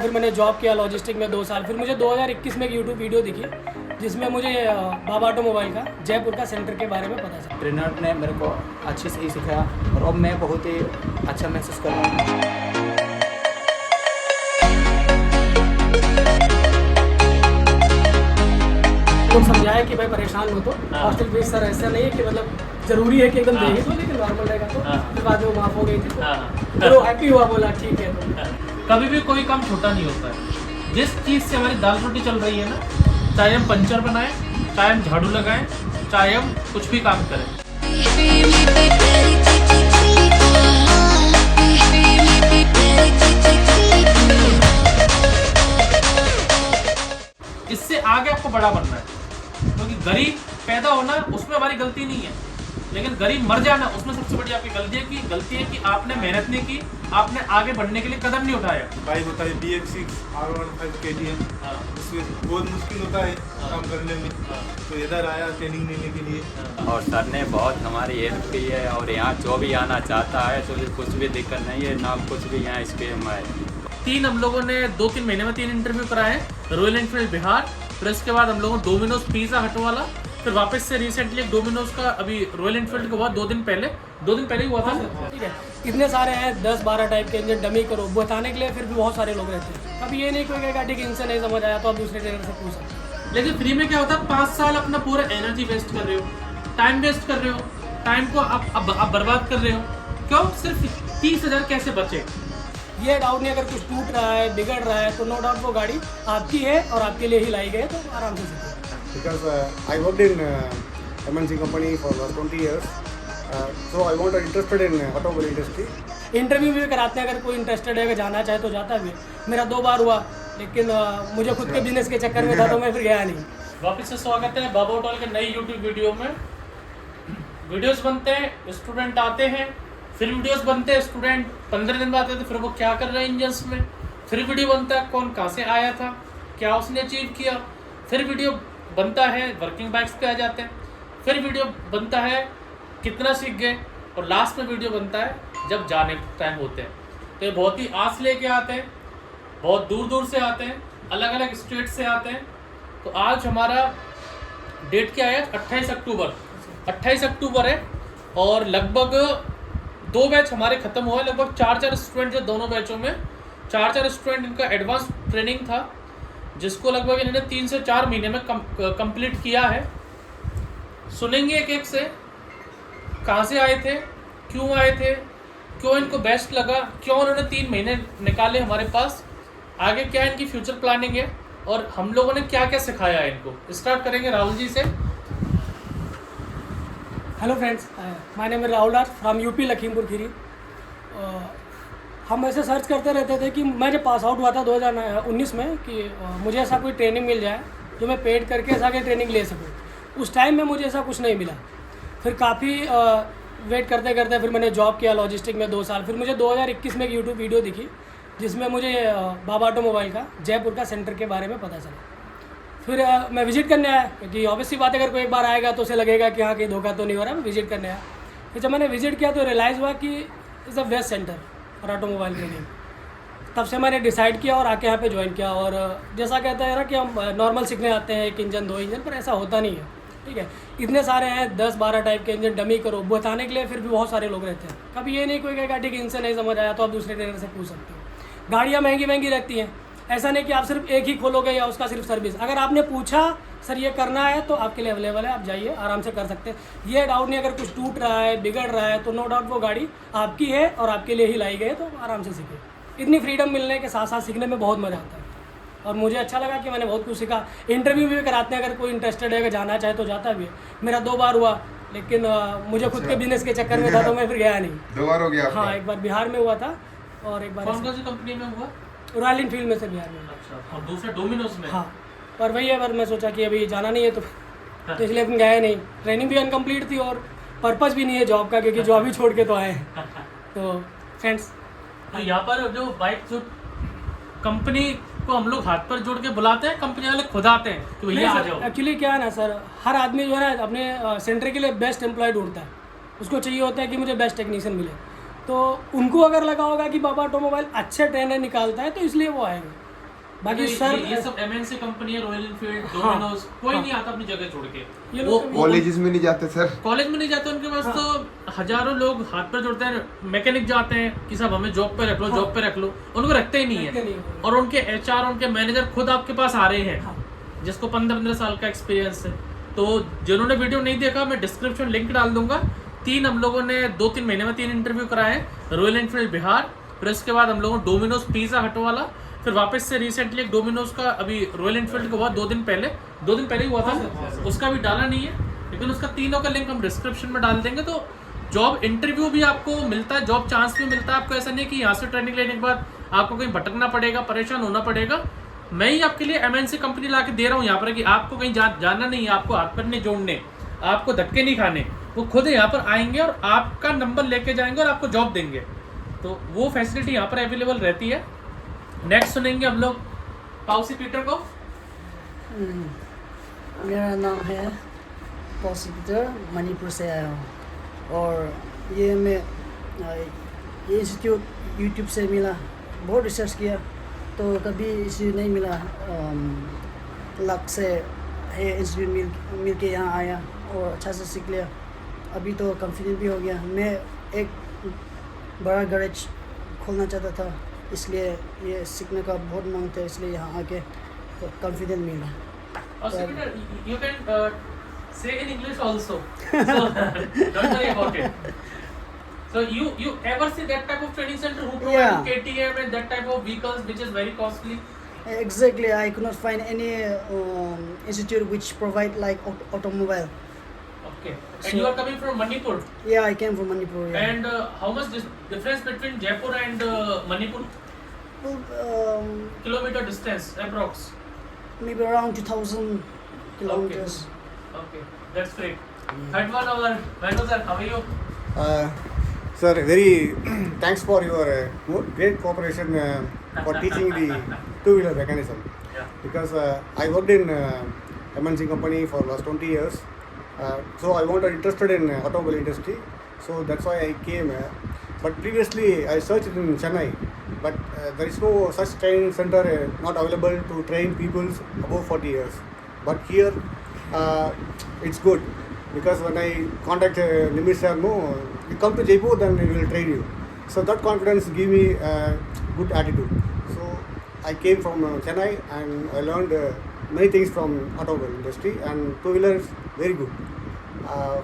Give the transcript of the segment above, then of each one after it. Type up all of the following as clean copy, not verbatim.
फिर मैंने जॉब किया लॉजिस्टिक में 2 साल। फिर मुझे 2021 में एक यूट्यूब वीडियो दिखी जिसमें मुझे बाबा ऑटोमोबाइल का जयपुर का सेंटर के बारे में पता चला। ट्रेनर ने मेरे को अच्छे से ही सिखाया और अब मैं बहुत ही अच्छा महसूस कर रहा हूँ। लोग समझाए कि भाई परेशान हो तो हॉस्टल फीस सर ऐसा नहीं है कि मतलब ज़रूरी है कि एकदम देंगे तो, लेकिन नॉर्मल रहेगा तो फिर बाद में वो माफ़ हो गई थी तो हैप्पी हुआ, बोला ठीक है। तो कभी भी कोई काम छोटा नहीं होता है। जिस चीज़ से हमारी दाल रोटी चल रही है ना, चाहे हम पंचर बनाएं, चाहे हम झाड़ू लगाएं, चाहे हम कुछ भी काम करें, इससे आगे आपको बड़ा बनना है। क्योंकि गरीब पैदा होना उसमें हमारी गलती नहीं है, लेकिन गरीब मर जाना उसमें सबसे बड़ी आपकी गलती है कि आपने मेहनत नहीं की, आपने आगे बढ़ने के लिए कदम नहीं उठाया। बाइक होता है BX6 R15 KTM, उसमें बहुत मुश्किल होता है काम करने में, तो इधर आया ट्रेनिंग लेने के लिए। और सर ने बहुत हमारी हेल्प की है और यहाँ जो भी आना चाहता है तो कुछ भी दिक्कत नहीं है ना, कुछ भी यहाँ स्कीम है। हम लोगों ने 2-3 महीने में 3 इंटरव्यू कराए हैं। रॉयल एनफील्ड बिहार, फिर उसके बाद हम लोगों ने डोमिनोज पिज़्ज़ा हट वाला, फिर वापस से रिसेंटली एक डोमिनोज का अभी रॉयल एनफील्ड का हुआ 2 दिन पहले ही हुआ था। ठीक है, इतने सारे हैं 10-12 टाइप के इंजन, डमी करो बताने के लिए फिर भी बहुत सारे लोग रहते हैं। अब ये नहीं कोई कहेगा ठीक इनसे नहीं समझ आया तो आप दूसरे ट्रेनर से पूछ सकते हैं। लेकिन फ्री में क्या होता है, 5 साल अपना पूरा एनर्जी वेस्ट कर रहे हो, टाइम वेस्ट कर रहे हो, टाइम को आप बर्बाद कर रहे हो। क्यों? सिर्फ 30,000 कैसे बचे? ये डाउट नहीं, अगर कुछ टूट रहा है बिगड़ रहा है तो नो डाउट वो गाड़ी आपकी है और आपके लिए ही लाई गई है, तो आराम से सीखिए। Because I worked in MNC company for 20 years, so I want interested in automobile industry. Interview भी कराते हैं, अगर कोई इंटरेस्टेड है, अगर जाना चाहे तो जाता भी है। मेरा 2 बार हुआ, लेकिन मुझे खुद के बिजनेस के चक्कर में था तो मैं फिर गया नहीं। वापस से स्वागत है बाबा ऑटोल के नई यूट्यूब वीडियो में। वीडियोस बनते हैं, स्टूडेंट आते हैं, फिर वीडियोस बनते हैं, स्टूडेंट 15 दिन बाद आते हैं, फिर वो क्या कर रहे हैं इंजन्स में, फिर वीडियो बनता है कौन कहाँ से आया था, क्या उसने अचीव किया, फिर वीडियो बनता है वर्किंग बाइक्स पे आ जाते हैं, फिर वीडियो बनता है कितना सीख गए, और लास्ट में वीडियो बनता है जब जाने टाइम होते हैं। तो ये बहुत ही आस लेके आते हैं, बहुत दूर दूर से आते हैं, अलग अलग स्टेट से आते हैं। तो आज हमारा डेट क्या है? 28 अक्टूबर है, और लगभग 2 बैच हमारे ख़त्म हुए। लगभग 4 स्टूडेंट जो दोनों बैचों में 4 स्टूडेंट, इनका एडवांस ट्रेनिंग था जिसको लगभग इन्होंने 3 से 4 महीने में कंप्लीट किया है। सुनेंगे एक एक से, कहाँ से आए थे, क्यों आए थे, क्यों इनको बेस्ट लगा, क्यों उन्होंने 3 महीने निकाले हमारे पास, आगे क्या इनकी फ्यूचर प्लानिंग है, और हम लोगों ने क्या क्या सिखाया है इनको। स्टार्ट करेंगे राहुल जी से। Hello friends, my name is Rahul Raj from UP Lakhimpur Kheri. हम ऐसे सर्च करते रहते थे कि मैं जब पास आउट हुआ था 2019 में कि मुझे ऐसा कोई ट्रेनिंग मिल जाए जो मैं पेड करके ऐसा की ट्रेनिंग ले सकूँ। उस टाइम में मुझे ऐसा कुछ नहीं मिला। फिर काफ़ी वेट करते करते फिर मैंने जॉब किया लॉजिस्टिक में 2 साल। फिर मुझे 2021 में एक यूट्यूब वीडियो दिखी जिसमें मुझे बाबा ऑटोमोबाइल का जयपुर का सेंटर के बारे में पता चला। फिर मैं विज़िट करने आया, क्योंकि ऑब्वियसली बात है, अगर कोई एक बार आएगा तो उसे लगेगा कि हाँ कहीं धोखा तो नहीं हो रहा। मैं विज़िट करने आया, फिर जब मैंने विज़िट किया तो रियलाइज़ हुआ कि इज़ अ बेस्ट सेंटर और ऑटोमोबाइल ट्रेनिंग। तब से मैंने डिसाइड किया और आके यहाँ पे ज्वाइन किया। और जैसा कहते हैं ना कि हम नॉर्मल सीखने आते हैं 1 इंजन 2 इंजन, पर ऐसा होता नहीं है। ठीक है, इतने सारे हैं 10-12 टाइप के इंजन, डमी करो बताने के लिए फिर भी बहुत सारे लोग रहते हैं। कभी ये नहीं कोई कहेगा ठीक इनसे नहीं समझ आया तो आप दूसरे ट्रेनर से पूछ सकते हो। गाड़ियाँ महंगी रहती हैं, ऐसा नहीं कि आप सिर्फ एक ही खोलोगे या उसका सिर्फ सर्विस। अगर आपने पूछा सर ये करना है तो आपके लिए अवेलेबल है, आप जाइए आराम से कर सकते हैं। ये डाउट नहीं, अगर कुछ टूट रहा है बिगड़ रहा है तो नो डाउट वो गाड़ी आपकी है और आपके लिए ही लाई गई है, तो आराम से सीखिए। इतनी फ्रीडम मिलने के साथ साथ सीखने में बहुत मज़ा आता है और मुझे अच्छा लगा कि मैंने बहुत कुछ सीखा। इंटरव्यू भी कराते हैं, अगर कोई इंटरेस्टेड है, अगर जाना चाहे तो जाता भी है। मेरा 2 बार हुआ, लेकिन मुझे खुद के बिजनेस के चक्कर में था तो मैं फिर गया नहीं। 2 बार हो गया आपका? हाँ, एक बार बिहार में हुआ था और एक बार कौन सी कंपनी में हुआ? रॉयल एनफील्ड में से बिहार में। अच्छा, और दूसरे डोमिनोज में? हाँ, पर वही है, पर मैं सोचा कि अभी जाना नहीं है तो इसलिए अपन गए नहीं। ट्रेनिंग भी अनकम्प्लीट थी और पर्पस भी नहीं है जॉब का, क्योंकि जॉब ही छोड़ के तो आए हैं। तो फ्रेंड्स, तो यहाँ पर जो बाइक जो कंपनी को हम लोग हाथ पर जोड़ के बुलाते हैं, कंपनी वाले खुद आते हैं कि भैया आ जाओ। एक्चुअली क्या है ना सर, हर आदमी जो है ना अपने सेंटर के लिए बेस्ट एम्प्लॉय ढूंढता है। उसको चाहिए होता है कि मुझे बेस्ट टेक्नीशियन मिले। तो उनको अगर लगा होगा कि बाबा ऑटोमोबाइल अच्छे ट्रेनर निकालता है तो इसलिए वो आएंगे। बाकी ये- सर ये सब एमएनसी कंपनी है, रॉयल एनफील्ड, डोमिनोज, कोई नहीं आता अपनी जगह छोड़ के। ये वो लोग कॉलेजेस में नहीं जाते सर। कॉलेज में नहीं जाते, उनके पास तो हजारों लोग हाथ पर जोड़ते हैं, मैकेनिक जाते हैं कि साहब हमें जॉब पे रख लो, जॉब पे रख लो, उनको रखते ही नहीं रखते नहीं है। है। और उनके एचआर, उनके मैनेजर खुद आपके पास आ रहे हैं, जिसको 15-15 साल का एक्सपीरियंस है। तो जिन्होंने वीडियो नहीं देखा, मैं डिस्क्रिप्शन लिंक डाल दूंगा। हम लोगों ने 2-3 महीने में 3 इंटरव्यू कराए हैं, रॉयल एनफील्ड बिहार, फिर उसके बाद हम लोगों ने डोमिनोज पिज़्ज़ा हट वाला, फिर वापस से रिसेंटली एक डोमिनोज का, अभी रॉयल एनफील्ड को हुआ 2 दिन पहले ही हुआ था, उसका भी डाला नहीं है, लेकिन उसका तीनों का लिंक हम डिस्क्रिप्शन में डाल देंगे। तो जॉब इंटरव्यू भी आपको मिलता है, जॉब चांस भी मिलता है आपको। ऐसा नहीं कि यहाँ से ट्रेनिंग लेने के बाद आपको कहीं भटकना पड़ेगा, परेशान होना पड़ेगा। मैं ही आपके लिए एमएनसी कंपनी ला के दे रहा हूँ यहाँ पर कि आपको कहीं जाना नहीं है, आपको हाथ पर नहीं जोड़ने, आपको धक्के नहीं खाने। वो खुद यहाँ पर आएंगे और आपका नंबर लेके जाएंगे और आपको जॉब देंगे। तो वो फैसिलिटी यहाँ पर अवेलेबल रहती है। नेक्स्ट सुनेंगे हम लोग पाउसी पीटर को। मेरा नाम है पाउसी पीटर, मणिपुर से आया हूँ। और ये मैं ये इंस्टीट्यूट यूट्यूब से मिला, बहुत रिसर्च किया तो कभी इंस्टीट्यूट नहीं मिला। लक से ये इंस्टीट्यूट मिल के यहाँ आया और अच्छा से सीख लिया। अभी तो कॉन्फिडेंट भी हो गया। मैं एक बड़ा गैरेज खोलना चाहता था, इसलिए ये सीखने का बहुत मन था, इसलिए यहाँ आके कॉन्फिडेंस मिला। Also, Peter, you can say in English also. So don't worry about it. So you ever see that type of training center who provide Yeah. KTM and that type of vehicles which is very costly? Exactly, I could not find any institute which provide like automobile. Okay. And So- you are coming from Manipur. Yeah, I came from Manipur. Yeah. And how much difference between Jaipur and Manipur? Well, Kilometer distance approx. maybe around 2,000 kilometers. Okay. That's great. Third one over. Manu sir, how are you? Sir, very thanks for your great cooperation for teaching the two-wheeler mechanism. Yeah. Because I worked in MNC company for last 20 years. So I wanted interested in automobile industry. So that's why I came. But previously I searched in Chennai. But there is no such training center not available to train people above 40 years. But here it's good. Because when I contact Nimit sir, no, you come to Jaipur, then we will train you. So that confidence give me good attitude. So I came from Chennai and I learned many things from automobile industry, and two-wheeler is very good.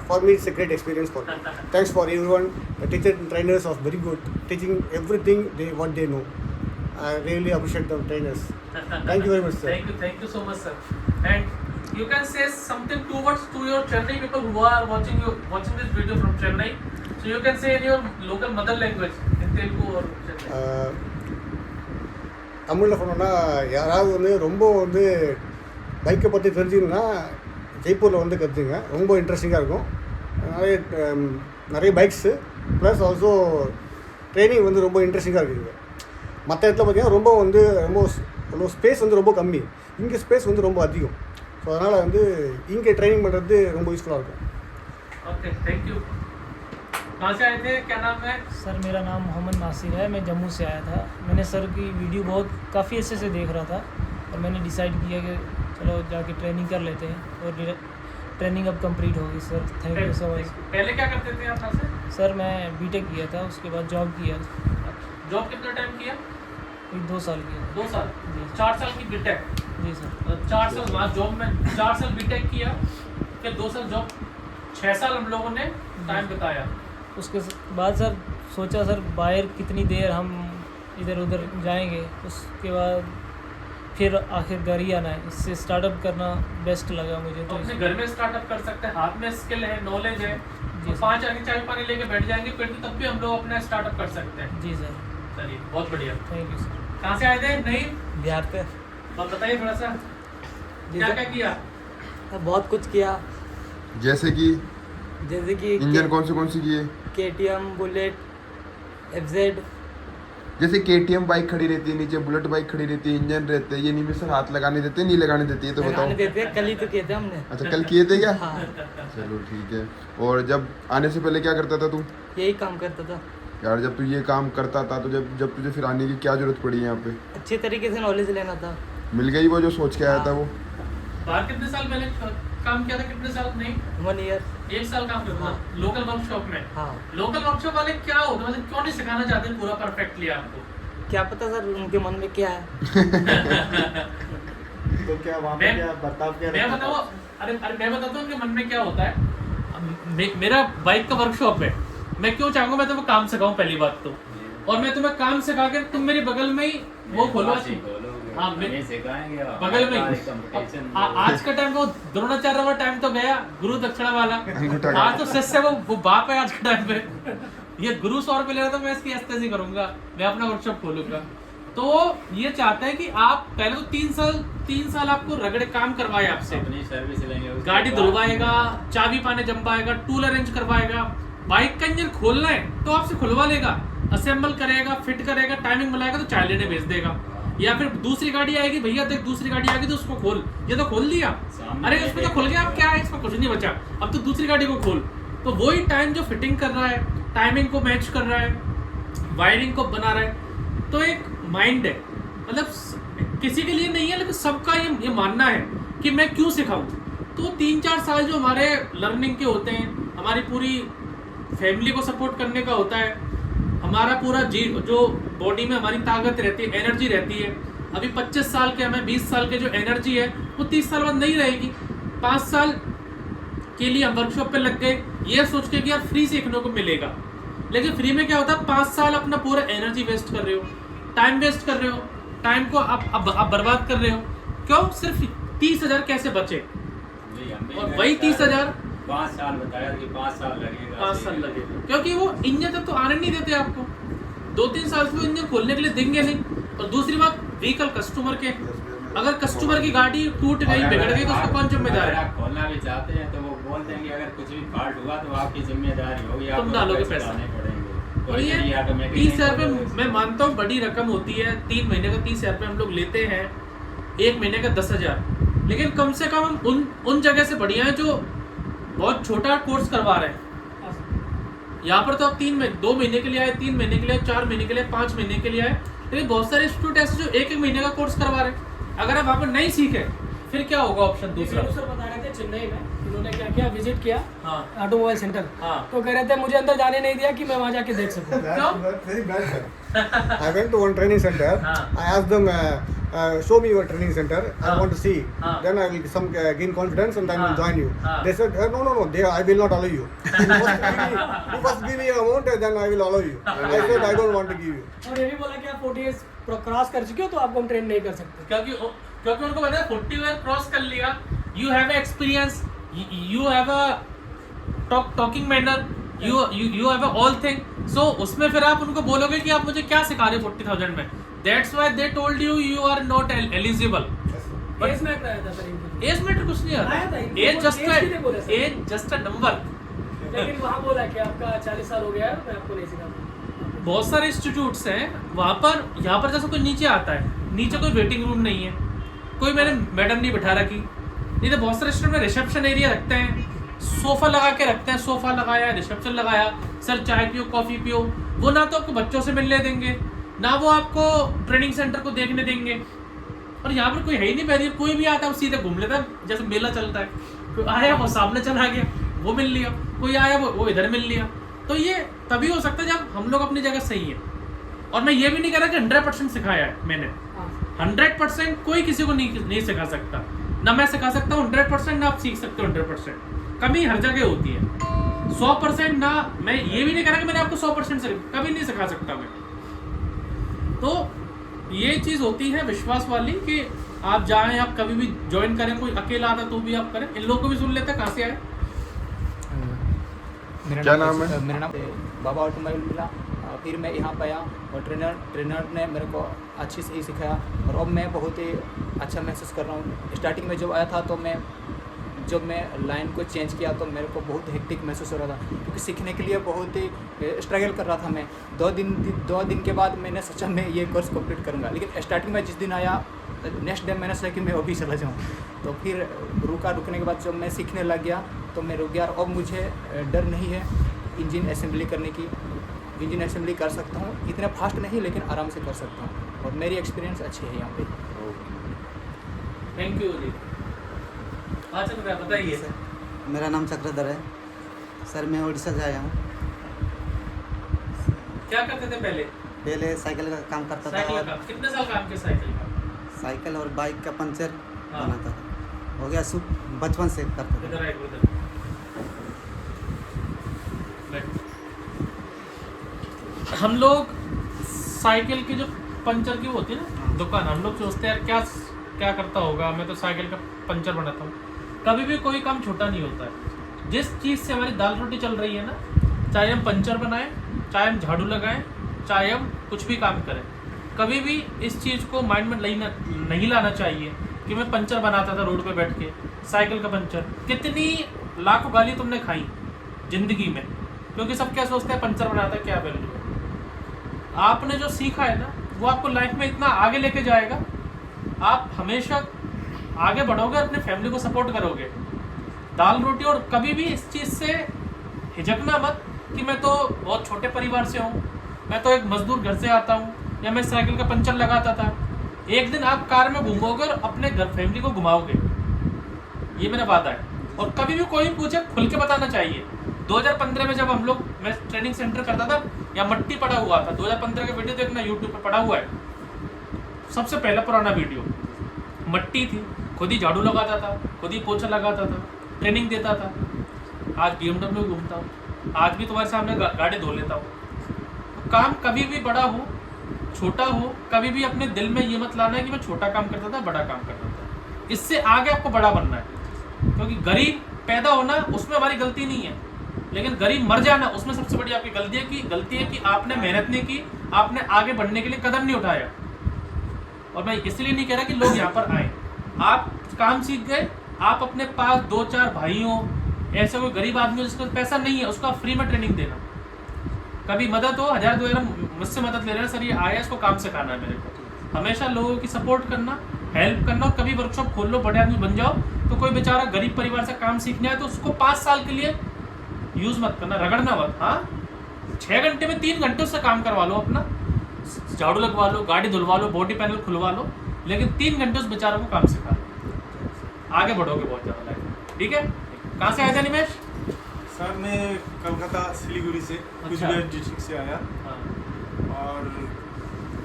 For me, it's a great experience for me. Thanks for everyone. The teachers and trainers are very good, teaching everything what they know. I really appreciate the trainers. Thank you very much, sir. Thank you so much, sir. And you can say something towards to your Chennai people who are watching this video from Chennai. So you can say in your local mother language, in Telugu or Chennai. தமிழில் சொன்னோன்னா, யாராவது வந்து ரொம்ப வந்து பைக்கை பற்றி தெரிஞ்சுக்கணுன்னா ஜெய்ப்பூரில் வந்து கற்றுங்க, ரொம்ப இன்ட்ரெஸ்டிங்காக இருக்கும். நிறைய பைக்ஸு ப்ளஸ் ஆல்சோ ட்ரைனிங் வந்து ரொம்ப இன்ட்ரெஸ்டிங்காக இருக்குதுங்க. மற்ற இடத்துல பார்த்தீங்கன்னா ரொம்ப ஸ்பேஸ் வந்து ரொம்ப கம்மி, இங்கே ஸ்பேஸ் வந்து ரொம்ப அதிகம். ஸோ அதனால் வந்து இங்கே ட்ரைனிங் பண்ணுறது ரொம்ப யூஸ்ஃபுல்லாக இருக்கும். Okay, thank you. कहाँ से आए थे, क्या नाम है? सर मेरा नाम मोहम्मद नासिर है, मैं जम्मू से आया था। मैंने सर की वीडियो काफ़ी अच्छे से देख रहा था और मैंने डिसाइड किया कि चलो जाके ट्रेनिंग कर लेते हैं, और ट्रेनिंग अब कंप्लीट होगी। Sir thank you so much. पहले क्या करते थे आप यहाँ से? सर मैं बीटेक किया था, उसके बाद जॉब किया। जॉब कितना टाइम किया? 2 साल किया। 2 साल। 4 साल की बीटेक। जी सर। 4 साल बाद जॉब में 4 साल बीटेक किया, फिर 2 साल जॉब, 6 साल हम लोगों ने टाइम बिताया। उसके बाद सर सोचा सर बाहर कितनी देर हम इधर उधर जाएंगे, उसके बाद फिर आखिर घर ही आना है। इससे स्टार्टअप करना बेस्ट लगा मुझे। तो अपने घर में स्टार्टअप कर सकते हैं, हाथ में स्किल है, नॉलेज है, तो 5 आगे चाय पानी लेके बैठ जाएंगे फिर तो तब भी हम लोग अपना स्टार्टअप कर सकते हैं। जी सर। चलिए बहुत बढ़िया। Thank you sir. कहाँ से आए थे? नहीं बिहार पे। और बताइए थोड़ा सा जी क्या सर। क्या किया? बहुत कुछ किया, जैसे कि जैसे इंजन कौन सी किए? KTM, bullet, FZ। जैसे KTM बाइक खड़ी रहती है, नीचे बुलेट बाइक खड़ी रहती है, इंजन रहते हैं, ये नहीं में सर हाथ लगाने देते नहीं लगाने देती है, तो लगाने बताओ। देते हैं, कल ही तो किए थे हमने। अच्छा कल किए थे क्या? हाँ, चलो ठीक है। और जब आने से पहले क्या करता था तू? यही काम करता था। यार जब तू ये काम करता था तो जब तुझे फिर आने की क्या जरूरत पड़ी यहाँ पे? अच्छे तरीके से नॉलेज लेना था। मिल गई वो जो सोच के आया था वो? बाहर कितने साल पहले काम किया था? कितने साल? नहीं 1 ईयर। 1 साल काम करता था लोकल वर्कशॉप में। हाँ। लोकल वर्कशॉप वाले क्या होते हैं, मतलब क्यों नहीं सिखाना चाहते पूरा परफेक्टली आपको? क्या पता सर उनके मन में क्या है। तो क्या वहाँ पे मैं- क्या बर्ताव क्या मैं रहता बताऊँ, था? अरे मैं बताता हूँ उनके मन में क्या होता है। मेरा बाइक का वर्कशॉप है, मैं क्यों चाहूंगा मैं तुम्हें काम सिखाऊं पहली बात तो, और मैं तुम्हें काम सिखा के तुम मेरे बगल में ही वो खोलो। हाँ, नहीं सिखाएंगे बगल में ही। कंपटीशन। आज का टाइम वो द्रोणाचार्य वाला टाइम तो गया, गुरु दक्षिणा वाला। अंगूठा का। आज तो शिष्य वो बाप है आज के टाइम पे। ये गुरु 100 रुपये ले रहा था, मैं इसकी ऐसे करूंगा, मैं अपना वर्कशॉप खोलूंगा। तो ये चाहता है कि आप पहले तो 3 साल आपको रगड़े काम करवाए आपसे, अपनी सर्विस लेंगे, उसके गाड़ी बाद- धुलवाएगा, चाबी पाने जमवाएगा, टूल अरेंज करवाएगा, बाइक का इंजन खोलना है तो आपसे खुलवा लेगा, असेंबल करेगा, फिट करेगा, टाइमिंग बुलाएगा तो चाय लेने भेज देगा। या फिर दूसरी गाड़ी आएगी, भैया देख दूसरी गाड़ी आ गई तो उसको खोल, ये तो खोल दिया, सामने अरे उसको तो खुल गया, अब क्या है इसमें कुछ नहीं बचा, अब तो दूसरी गाड़ी को खोल। तो वही टाइम जो फिटिंग कर रहा है, टाइमिंग को मैच कर रहा है, वायरिंग को बना रहा है, तो एक माइंड है, मतलब किसी के लिए नहीं है लेकिन सबका ये मानना है कि मैं क्यों सिखाऊं। तो 3-4 साल जो हमारे लर्निंग के होते हैं, हमारी पूरी फैमिली को सपोर्ट करने का होता है, हमारा पूरा जो बॉडी में हमारी ताकत रहती है, एनर्जी रहती है। अभी 25 साल के हमें 20 साल के जो एनर्जी है वो 30 साल बाद नहीं रहेगी। 5 साल के लिए हम वर्कशॉप पे लग गए ये सोच के कि यार फ्री सीखने को मिलेगा, लेकिन फ्री में क्या होता है, 5 साल अपना पूरा एनर्जी वेस्ट कर रहे हो, टाइम वेस्ट कर रहे हो, टाइम को आप बर्बाद कर रहे हो। क्यों? सिर्फ 30,000 कैसे बचे, जी, हम भी और वही 30,000 5 साल बताया कि 5 साल लगेगा। 5 साल लगेगा, क्योंकि वो इंजन तक तो आने नहीं देते आपको। 2-3 साल से वो इंजन खोलने के लिए देंगे नहीं। और दूसरी बात, व्हीकल कस्टमर के, अगर कस्टमर की गाड़ी टूट गई, बिगड़ गई तो उसका कौन जिम्मेदार है? आप खोलना भी चाहते हैं तो वो बोल देंगे अगर कुछ भी फॉल्ट हुआ तो आपकी जिम्मेदारी होगी, तुम आपको डालोगे पैसे पैसा। डालने पड़ेंगे। और ये 30,000 रुपये मैं मानता हूँ बड़ी रकम होती है। 3 महीने का 30,000 रुपये हम लोग लेते हैं, 1 महीने का 10,000, लेकिन कम से कम हम उन जगह से बढ़िया है जो बहुत छोटा कोर्स करवा रहे हैं। यहाँ पर तो आप 2 महीने के लिए आए, 3 महीने के लिए, 4 महीने के लिए, 5 महीने के लिए आए, लेकिन बहुत सारे इंस्टीट्यूट ऐसे जो 1-1 महीने का कोर्स करवा रहे हैं। अगर आप वहाँ पर नहीं सीखे फिर क्या होगा? ऑप्शन दूसरा सर बता रहे थे चेन्नई में उन्होंने क्या किया, विजिट किया हाँ ऑटोमोबाइल सेंटर, हाँ तो कह रहे थे मुझे अंदर जाने नहीं दिया कि मैं वहाँ जाके देख सकूँ। That's very bad, sir. I went to one training center. हाँ. I asked them, show me your training center. I हाँ. want to see. हाँ. Then I will gain confidence and I will हाँ. join you. हाँ. They said, no. I will not allow you. You first give me amount and then I will allow you. I said, I don't want to give you. और ये भी बोला कि आप 40 years cross कर चुके हो तो आपको हम ट्रेन नहीं कर सकते। क्योंकि उनको पता है 40 ईयर क्रॉस कर लिया, you have experience, you have a talking manner, you have all thing, so उसमें फिर आप उनको बोलोगे कि आप मुझे क्या सिखा रहे हो 40,000 में। That's why they told you are not eligible. Age matter आया था सर इनको, एज मैटर कुछ नहीं आया था आता, इनको, एज age कितने बोले सर? Just a number. लेकिन वहाँ बोला कि आपका 40 साल हो गया है, मैं आपको नहीं सिखाऊंगा। बहुत सारे इंस्टीट्यूट्स हैं वहाँ पर, यहाँ पर जैसे कोई नीचे आता है, नीचे कोई वेटिंग रूम नहीं है, कोई मैंने मैडम नहीं बैठा रखी, नहीं तो बहुत सारे रेस्टोरेंट में रिसेप्शन एरिया रखते हैं, सोफा लगा के रखते हैं, सोफा लगाया, रिसेप्शन लगाया, सर चाय पियो, कॉफ़ी पियो। वो ना तो आपको बच्चों से मिलने देंगे, ना वो आपको ट्रेनिंग सेंटर को देखने देंगे। और यहाँ पर कोई है ही नहीं, बैरियर, कोई भी आता है वो सीधे घूम लेता है, जैसे मेला चलता है, कोई आया वो सामने चला गया, वो मिल लिया, कोई आया वो इधर मिल लिया। तो ये तभी हो सकता है जब हम लोग अपनी जगह सही है। और मैं ये भी नहीं कह रहा कि 100% सिखाया है मैंने, 100% कोई किसी को नहीं सिखा सकता, ना मैं सिखा सकता हूँ 100%, ना आप सीख सकते हो 100%, कमी हर जगह होती है। 100% ना, मैं ये भी नहीं कह रहा कि मैंने आपको 100% कभी नहीं सिखा सकता मैं। तो ये चीज़ होती है विश्वास वाली कि आप जाएं, आप कभी भी ज्वाइन करें, कोई अकेला आता तो भी आप करें। इन लोगों को भी सुन लेते हैं, कहाँ से आए? क्या नाम है? मेरा नाम बाबा ऑटोमोबाइल मिला। फिर मैं यहाँ पे आया और ट्रेनर ने मेरे को अच्छी से ही सिखाया और अब मैं बहुत ही अच्छा महसूस कर रहा हूँ। स्टार्टिंग में जब आया था तो जब मैं लाइन को चेंज किया तो मेरे को बहुत हेक्टिक महसूस हो रहा था, क्योंकि सीखने के लिए बहुत ही स्ट्रगल कर रहा था मैं। 2 दिन के बाद मैंने सोचा मैं ये कोर्स कंप्लीट करूँगा, लेकिन स्टार्टिंग में जिस दिन आया नेक्स्ट डे मैंने सोचा कि मैं अभी चला जाऊँ। तो फिर रुकने के बाद जब मैं सीखने लग गया तो मैं रुक गया। अब मुझे डर नहीं है इंजन असेंबली करने की, इंजन असेंबली कर सकता हूँ। इतना फास्ट नहीं लेकिन आराम से कर सकता हूँ और मेरी एक्सपीरियंस अच्छी है यहाँ पे। थैंक यू जी। हाँ चल रहा बताइए। मेरा नाम चक्रधर है सर, मैं उड़ीसा से आया हूँ। क्या करते थे पहले? पहले साइकिल का काम करता था। साइकिल का कितने साल काम किया साइकिल का? साइकिल और बाइक का पंचर हाँ। बनाता था, हो गया शुभ, बचपन से करता था। इधर आइए, इधर हम लोग साइकिल की जो पंचर की वो होती है ना दुकान, हम लोग सोचते हैं यार क्या करता होगा, मैं तो साइकिल का पंचर बनाता हूँ। कभी भी कोई काम छोटा नहीं होता है। जिस चीज़ से हमारी दाल रोटी चल रही है ना, चाहे हम पंचर बनाएं, चाहे हम झाड़ू लगाएं, चाहे हम कुछ भी काम करें, कभी भी इस चीज़ को माइंड में नहीं लाना चाहिए कि मैं पंचर बनाता था रोड पे बैठ के, साइकिल का पंचर। कितनी लाखों गाली तुमने खाई जिंदगी में, क्योंकि सब क्या सोचते हैं पंचर बनाता है क्या वैल्यू है। आपने जो सीखा है ना वो आपको लाइफ में इतना आगे लेके जाएगा, आप हमेशा आगे बढ़ोगे, अपने फैमिली को सपोर्ट करोगे। दाल रोटी, और कभी भी इस चीज़ से हिचकना मत कि मैं तो बहुत छोटे परिवार से हूँ, मैं तो एक मजदूर घर से आता हूँ, या मैं साइकिल का पंचर लगाता था। एक दिन आप कार में घूमोगे और अपने घर फैमिली को घुमाओगे, ये मेरा वादा है। और कभी भी कोई पूछे खुल के बताना चाहिए। 2015 में जब हम लोग, मैं ट्रेनिंग सेंटर करता था, या मट्टी पड़ा हुआ था, 2015 का वीडियो देखना यूट्यूब पे पड़ा हुआ है, सबसे पहला पुराना वीडियो। मट्टी थी, खुद ही झाड़ू लगाता था, खुद ही पोछा लगाता था, ट्रेनिंग देता था। आज BMW घूमता हूँ, आज भी तुम्हारे सामने गाड़ी धो लेता हूँ। काम कभी भी बड़ा हो छोटा हो, कभी भी अपने दिल में ये मत लाना है कि मैं छोटा काम करता था, बड़ा काम करता था। इससे आगे आपको बड़ा बनना है, क्योंकि गरीब पैदा होना उसमें हमारी गलती नहीं है, लेकिन गरीब मर जाना उसमें सबसे बड़ी आपकी गलती है कि आपने मेहनत नहीं की, आपने आगे बढ़ने के लिए कदम नहीं उठाया। और मैं इसलिए नहीं कह रहा कि लोग यहाँ पर आए, आप काम सीख गए, आप अपने पास 2-4 भाई हो, ऐसे कोई गरीब आदमी हो जिसके पास पैसा नहीं है, उसको फ्री में ट्रेनिंग देना। कभी मदद हो, 1000-2000 मुझसे मदद ले लेना, सर ये आया इसको काम सिखाना है मेरे को। हमेशा लोगों की सपोर्ट करना, हेल्प करना। और कभी वर्कशॉप खोल लो, बड़े आदमी बन जाओ, तो कोई बेचारा गरीब परिवार से काम सीखने आए तो उसको 5 साल के लिए यूज़ मत करना, रगड़ना मत। हाँ, 6 घंटे में 3 घंटे उससे काम करवा लो, अपना झाड़ू लगवा लो, गाड़ी धुलवा लो, बॉडी पैनल खुलवा लो, लेकिन 3 घंटे उस बेचारा को काम सिखा लो, आगे बढ़ोगे बहुत ज़्यादा लाइफ। ठीक है, कहाँ से आया था निमेश? सर मैं कलकत्ता सिलीगुड़ी से, कुचबिहार डिस्ट्रिक्ट से आया। और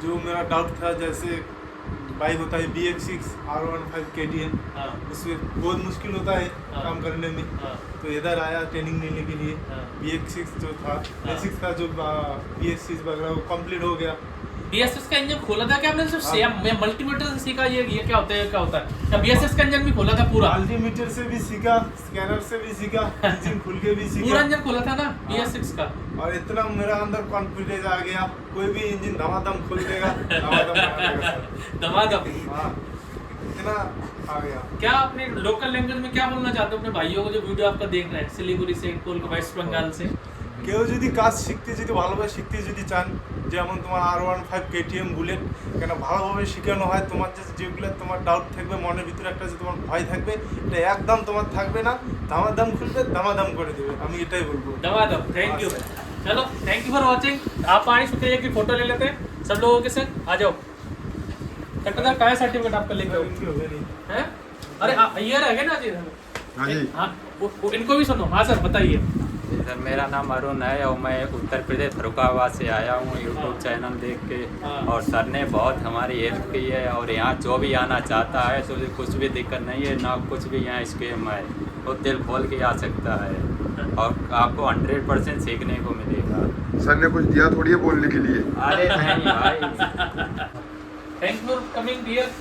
जो मेरा डाउट था, जैसे बाइक होता है BX6 R15 KTM, उसमें बहुत मुश्किल होता है काम करने में, तो इधर आया ट्रेनिंग लेने के लिए। BX6 जो था, बेसिक्स का जो BS6 वगैरह वो कंप्लीट हो गया। BS6 का इंजन खोला था क्या आपने? सिर्फ मैं मल्टीमीटर से सीखा ये क्या होता है, क्या होता है? क्या BS6 का इंजन भी खोला था पूरा? मल्टीमीटर से भी सीखा, स्कैनर से भी सीखा, इंजन खुल के भी सीखा, पूरा इंजन खोला था ना BS6 का। और इतना मेरा अंदर कॉन्फिडेंस आ गया, कोई भी इंजन धमाधम खोल देगा, धमाधम बना देगा सर। धमाधम, हाँ, इतना आ गया। क्या अपने लोकल लैंग्वेज में क्या बोलना चाहते हो अपने भाइयों को जो वीडियो आपका देख रहे हैं सिलीगुड़ी से, कोलकाता, वेस्ट बंगाल से? কেউ যদি কাজ শিখতে, যদি ভালোভাবে শিখতে যদি চান, যেমন তোমার R15 KTM বুলেট, কেন ভালোভাবে শেখানো হয়, তোমার যেগুলো তোমার ডাউট থাকবে মনের ভিতরে, একটা যে তোমার ভয় থাকবে, এটা একদম তোমার থাকবে না, দামাদাম খুলবে, দামাদাম করে দেবে, আমি এটাই বলবো। दामादम, थैंक यू। चलो, थैंक यू फॉर वॉचिंग। आप आए शुक्रिया की फोटो ले लेते हैं सब लोगों के साथ। आ जाओ, कटदा काय सर्टिफिकेट आपका लेके आओ हैं? अरे ये रह गए ना जी। हाँ जी, हाँ, इनको भी सुनो। हाँ सर बताइए। सर मेरा नाम अरुण है और मैं उत्तर प्रदेश फरुखाबाद से आया हूँ यूट्यूब चैनल देख के। और सर ने बहुत हमारी हेल्प की है, और यहाँ जो भी आना चाहता है तो कुछ भी दिक्कत नहीं है ना, कुछ भी यहाँ स्कीम है, वो दिल खोल के आ सकता है और आपको 100% सीखने को मिलेगा। सर ने कुछ दिया थोड़ी है बोलने के लिए। अरे नहीं भाई। Thank for coming dear,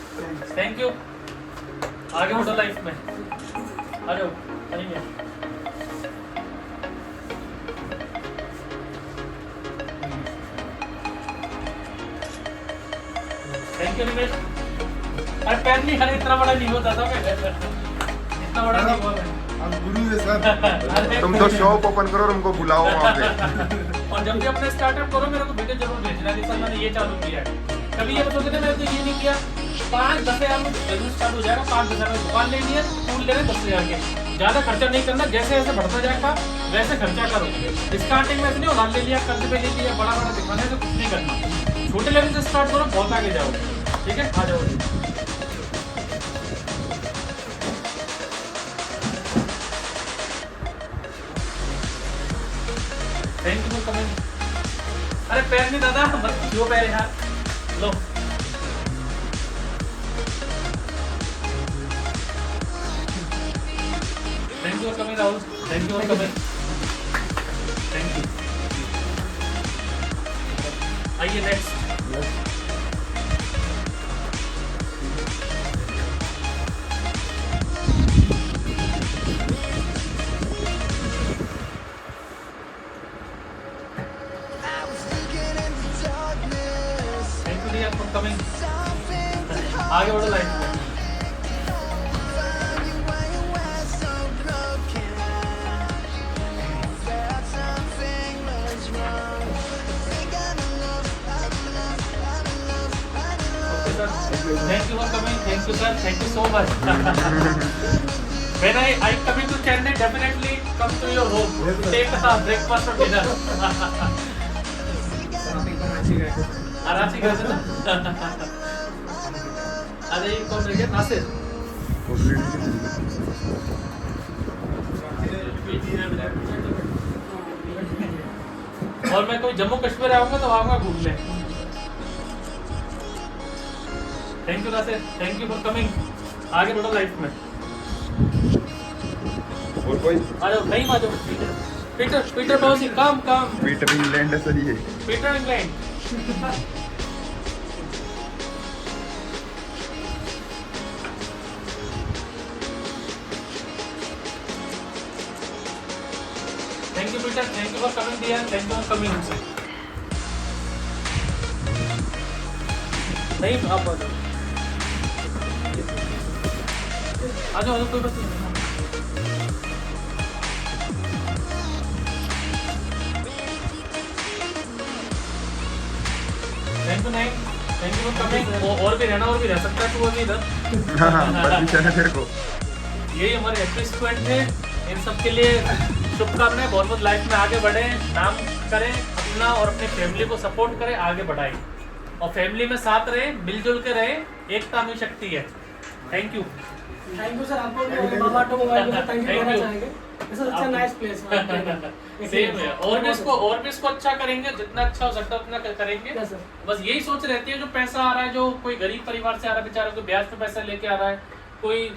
thank you. आगे बढ़ो लाइफ में, आ जाओ, आइए। Thank you Nimesh. अरे पैन नहीं, अरे इतना बड़ा नहीं होता था मैं, इतना बड़ा नहीं हुआ मैं। हम गुरु है सर। तुम तो शॉप ओपन करो और हमको बुलाओ वहाँ पे। और जब भी अपने स्टार्टअप करो मेरे को वीडियो जरूर भेजना कि सर मैंने ये चालू किया है। कभी ये सोचते थे मैंने तो ये नहीं किया, 5-10 हज़ार में बिजनेस स्टार्ट हो जाएगा। 5-10 हज़ार में दुकान लेनी है, टूल ले रहे 10,000 के। ज़्यादा खर्चा नहीं करना, जैसे जैसे बढ़ता जाएगा वैसे खर्चा करो। स्टार्टिंग में ऐसे नहीं उधार ले लिया, कर्ज पे ले लिया, बड़ा बड़ा दिखाने से कुछ नहीं करना। छोटे लेवल से स्टार्ट करो, बहुत आगे जाओगे। ठीक है, आ जाओ। Thank you for coming. अरे पैर नहीं दादा, मत क्यों पैर यार, लो। Thank you for coming Rahul, thank you for coming, thank you. आइए next. Thank you dear for coming. आगे बढ़ो लाइफ में। Thank you for coming. Thank you, sir. Thank you so much. When I come into Chennai, definitely come to your home. Take a breakfast or dinner. Arachi गए थे ना? अरे कौन रह गया? नासिर. और मैं कोई जम्मू कश्मीर आऊँगा तो आऊँगा घूमने। Thank you Nasir, thank you for coming. आगे बढ़ो लाइफ में। और कोई आ जाओ, नहीं आ जाओ। पीटर बॉस, काम। पीटर इंग्लैंड है सर ये। Peter England. Thank you Peter, thank you for coming dear, thank you for coming. नहीं आप आ जाओ कोई बात नहीं। Thank you nine, thank you for coming. और भी रहना, और भी रह सकता है तू अभी इधर। हाँ परमिशन है तेरे को। यही हमारे एचपी स्टूडेंट थे, इन सब के लिए शुभकामनाएं। बहुत बहुत लाइफ में आगे बढ़े, नाम करें अपना और अपने फैमिली को सपोर्ट करें, आगे बढ़ाएं और फैमिली में साथ रहे, मिलजुल के रहे। एकता में शक्ति है। Thank you sir. आपको बाबा ऑटो मोबाइल को थैंक यू कहना चाहेंगे। दिस इज अच्छा नाइस प्लेस। सेम है, और भी इसको अच्छा करेंगे, जितना अच्छा हो सकता है उतना करेंगे। बस यही सोच रहती है, जो पैसा आ रहा है, जो कोई गरीब परिवार से आ रहा है बेचारा, कोई ब्याज पे पैसा लेके आ रहा है, कोई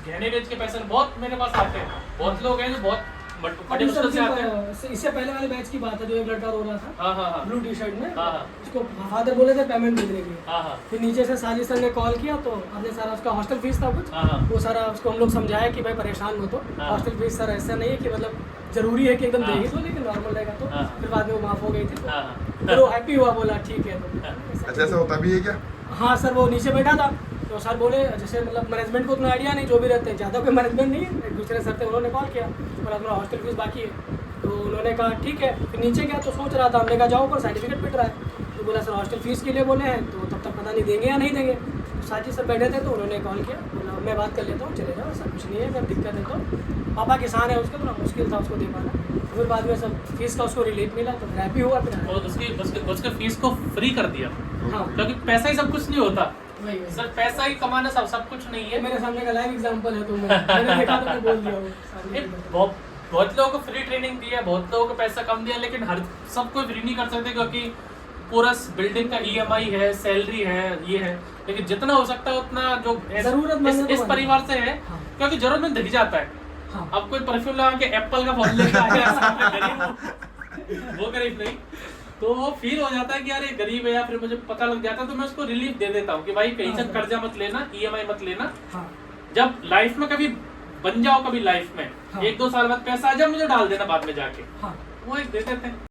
गहने बेच के पैसा, बहुत मेरे पास आते हैं। बहुत लोग हैं जो बहुत बड़े मुश्किल से आते हैं। इससे पहले वाले बैच की बात है, जो एक लड़का रो रहा था। हाँ। ब्लू टी शर्ट में। हाँ। उसको फादर बोले थे पेमेंट भेजने के लिए। हाँ। फिर नीचे से साजिद सर ने कॉल किया तो हमने सारा उसका हॉस्टल फीस था कुछ। हाँ। वो सारा उसको हम लोग समझाया कि भाई परेशान हो तो हॉस्टल फीस सर ऐसा नहीं है कि मतलब जरूरी है कि एकदम देगी तो, लेकिन नॉर्मल रहेगा तो। फिर बाद में वो माफ हो गई थी तो वो हैप्पी हुआ, बोला ठीक है। तो अच्छा ऐसा होता भी है क्या? हाँ सर, वो नीचे बैठा था तो सर बोले, जैसे मतलब मैनेजमेंट को उतना आइडिया नहीं, जो भी रहते हैं ज़्यादा कोई मैनेजमेंट नहीं है, एक दूसरे सर थे, उन्होंने कॉल किया बोला अपना हॉस्टल फीस बाकी है। तो उन्होंने कहा ठीक है। फिर नीचे गया तो सोच रहा था, हमने कहा जाओ पर सर्टिफिकेट पिट रहा है। तो बोला सर हॉस्टल फीस के लिए बोले हैं, तो तब तक पता नहीं देंगे या नहीं देंगे। तो साजिद सर बैठे थे तो उन्होंने कॉल किया, बोला मैं बात कर लेता हूँ, चले जाओ, ऐसा कुछ नहीं है, अगर दिक्कत है तो। पापा किसान है उसके, थोड़ा मुश्किल था उसको दे पाना। फिर बाद में सब फीस का उसको रिलीफ मिला तो हैप्पी हुआ। फिर उसके फीस को फ्री कर दिया। हाँ, क्योंकि पैसा ही सब कुछ नहीं होता वही सर, पैसा ही कमाना सब कुछ नहीं है। मेरे सामने का लाइव एग्जांपल है, तो मैंने देखा तो मैं बोल दिया। बहुत लोगों को फ्री ट्रेनिंग दी है, बहुत लोगों को पैसा कम दिया, लेकिन हर सब कोई फ्री नहीं कर सकते, क्योंकि पूरा बिल्डिंग का EMI है, सैलरी है, ये है। लेकिन जितना हो सकता है उतना जो जरूरत इस परिवार से है, क्योंकि जरूरत दिख जाता है। अब कोई परफ्यूम लगा के एप्पल का फोन लेके आ गया, वो गरीब नहीं, तो वो फील हो जाता है कि यार ये गरीब है, या फिर मुझे पता लग जाता है तो मैं उसको रिलीफ दे देता हूँ कि भाई कहीं से कर्जा मत लेना, EMI मत लेना। जब लाइफ में कभी बन जाओ, कभी लाइफ में 1-2 साल बाद पैसा आ जाए, मुझे डाल देना बाद में जाके, वो एक दे देते हैं।